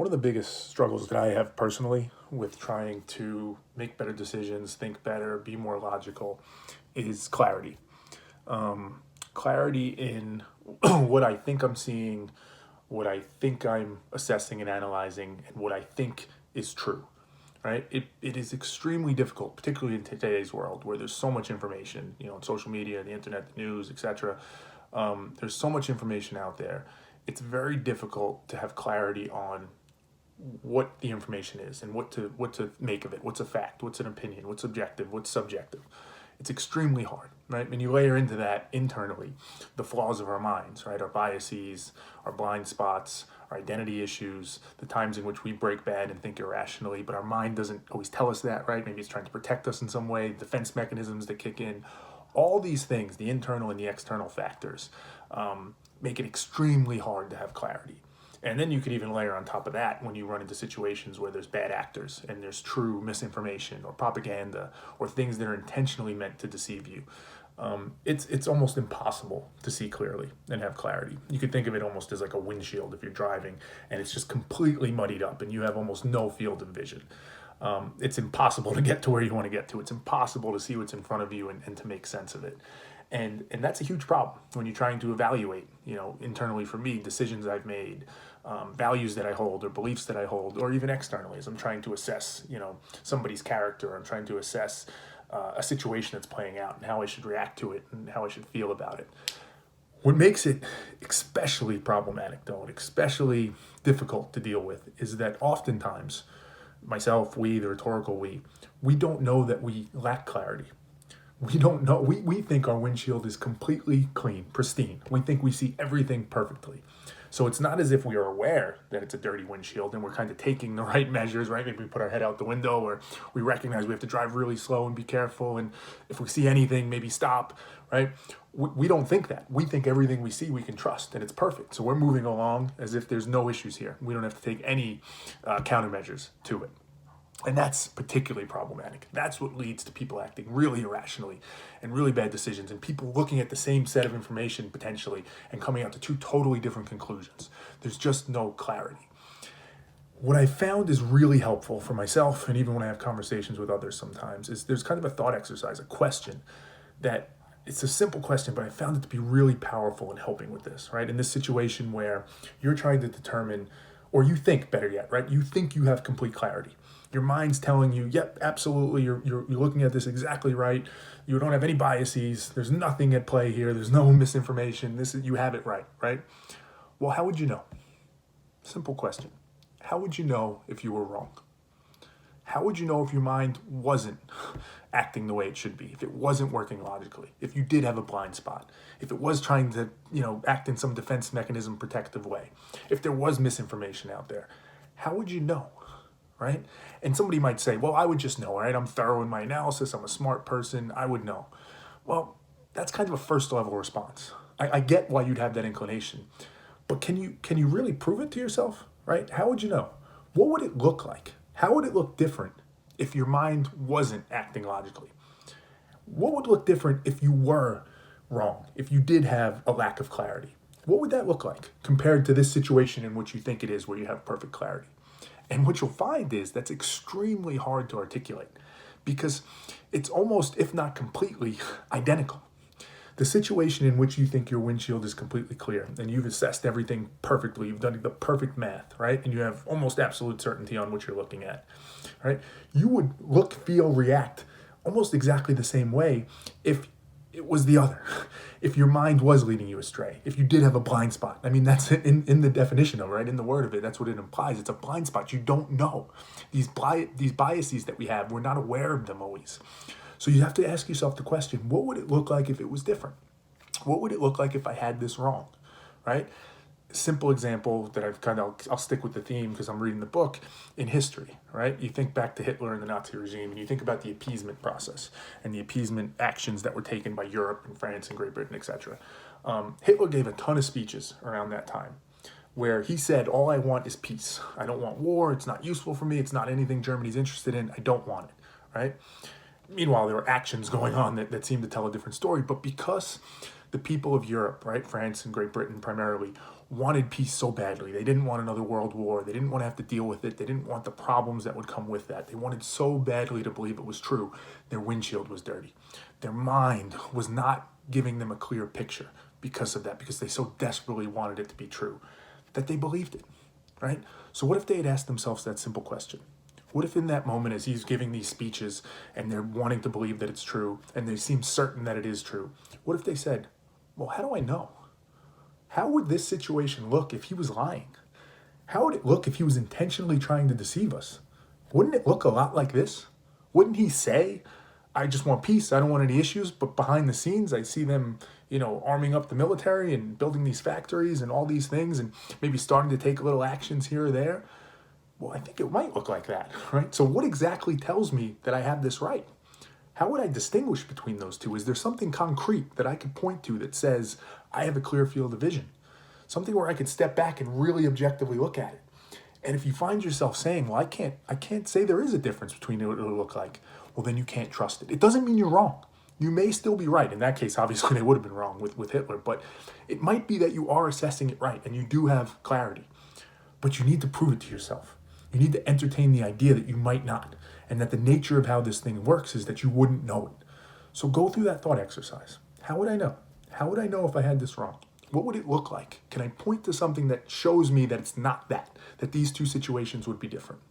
One of the biggest struggles that I have personally with trying to make better decisions, think better, be more logical is clarity. Clarity in what I think I'm seeing, what I think I'm assessing and analyzing, and what I think is true. Right? It is extremely difficult, particularly in today's world where there's so much information, on social media, the internet, the news, etc. There's so much information out there. It's very difficult to have clarity on what the information is and what to make of it. What's a fact? What's an opinion? What's objective? What's subjective? It's extremely hard, right? And you layer into that internally the flaws of our minds, right? Our biases, our blind spots, our identity issues, the times in which we break bad and think irrationally, but our mind doesn't always tell us that, right? Maybe it's trying to protect us in some way, defense mechanisms that kick in. All these things, the internal and the external factors, make it extremely hard to have clarity. And then you could even layer on top of that when you run into situations where there's bad actors and there's true misinformation or propaganda or things that are intentionally meant to deceive you. It's almost impossible to see clearly and have clarity. You could think of it almost as like a windshield if you're driving and it's just completely muddied up and you have almost no field of vision. It's impossible to get to where you want to get to. It's impossible to see what's in front of you and to make sense of it. And that's a huge problem when you're trying to evaluate, internally for me, decisions I've made, values that I hold or beliefs that I hold, or even externally as I'm trying to assess, somebody's character. I'm trying to assess a situation that's playing out and how I should react to it and how I should feel about it. What makes it especially problematic, though, and especially difficult to deal with, is that oftentimes, myself, we, the rhetorical we don't know that we lack clarity. We don't know. We think our windshield is completely clean, pristine. We think we see everything perfectly. So it's not as if we are aware that it's a dirty windshield and we're kind of taking the right measures, right? Maybe we put our head out the window or we recognize we have to drive really slow and be careful. And if we see anything, maybe stop, right? We don't think that. We think everything we see we can trust and it's perfect. So we're moving along as if there's no issues here. We don't have to take any countermeasures to it. And that's particularly problematic. That's what leads to people acting really irrationally and really bad decisions and people looking at the same set of information potentially and coming out to two totally different conclusions. There's just no clarity. What I found is really helpful for myself, and even when I have conversations with others sometimes, is there's kind of a thought exercise, a question that it's a simple question, but I found it to be really powerful in helping with this, right? In this situation where you're trying to determine, or you think better yet, right? You think you have complete clarity. Your mind's telling you, yep, absolutely, you're looking at this exactly right. You don't have any biases. There's nothing at play here. There's no misinformation. You have it right, right? Well, how would you know? Simple question. How would you know if you were wrong? How would you know if your mind wasn't acting the way it should be, if it wasn't working logically, if you did have a blind spot, if it was trying to, act in some defense mechanism protective way, if there was misinformation out there? How would you know? Right? And somebody might say, well, I would just know, right? I'm thorough in my analysis. I'm a smart person. I would know. Well, that's kind of a first level response. I get why you'd have that inclination, but can you really prove it to yourself, right? How would you know? What would it look like? How would it look different if your mind wasn't acting logically? What would look different if you were wrong, if you did have a lack of clarity? What would that look like compared to this situation in which you think it is where you have perfect clarity? And what you'll find is that's extremely hard to articulate because it's almost, if not completely, identical. The situation in which you think your windshield is completely clear and you've assessed everything perfectly, you've done the perfect math, right? And you have almost absolute certainty on what you're looking at, right? You would look, feel, react almost exactly the same way if it was the other. If your mind was leading you astray, if you did have a blind spot. I mean, that's in the definition of it, right? In the word of it, that's what it implies. It's a blind spot. You don't know. These biases that we have, we're not aware of them always. So you have to ask yourself the question, what would it look like if it was different? What would it look like if I had this wrong, right? Simple example that I'll stick with the theme because I'm reading the book in history, right? You think back to Hitler and the Nazi regime and you think about the appeasement process and the appeasement actions that were taken by Europe and France and Great Britain, etc. Hitler gave a ton of speeches around that time where he said, all I want is peace. I don't want war. It's not useful for me. It's not anything Germany's interested in. I don't want it, right? Meanwhile, there were actions going on that seemed to tell a different story. But because the people of Europe, right, France and Great Britain primarily, wanted peace so badly, they didn't want another world war. They didn't want to have to deal with it. They didn't want the problems that would come with that. They wanted so badly to believe it was true. Their windshield was dirty. Their mind was not giving them a clear picture because of that, because they so desperately wanted it to be true that they believed it, right? So what if they had asked themselves that simple question? What if in that moment, as he's giving these speeches and they're wanting to believe that it's true and they seem certain that it is true, what if they said, well, how do I know? How would this situation look if he was lying? How would it look if he was intentionally trying to deceive us? Wouldn't it look a lot like this? Wouldn't he say, I just want peace, I don't want any issues, but behind the scenes I see them, arming up the military and building these factories and all these things and maybe starting to take little actions here or there? Well, I think it might look like that, right? So what exactly tells me that I have this right? How would I distinguish between those two? Is there something concrete that I could point to that says I have a clear field of vision? Something where I could step back and really objectively look at it. And if you find yourself saying, well, I can't say there is a difference between what it'll look like, well, then you can't trust it. It doesn't mean you're wrong. You may still be right. In that case, obviously, they would have been wrong with Hitler, but it might be that you are assessing it right and you do have clarity. But you need to prove it to yourself. You need to entertain the idea that you might not, and that the nature of how this thing works is that you wouldn't know it. So go through that thought exercise. How would I know? How would I know if I had this wrong? What would it look like? Can I point to something that shows me that it's not that these two situations would be different?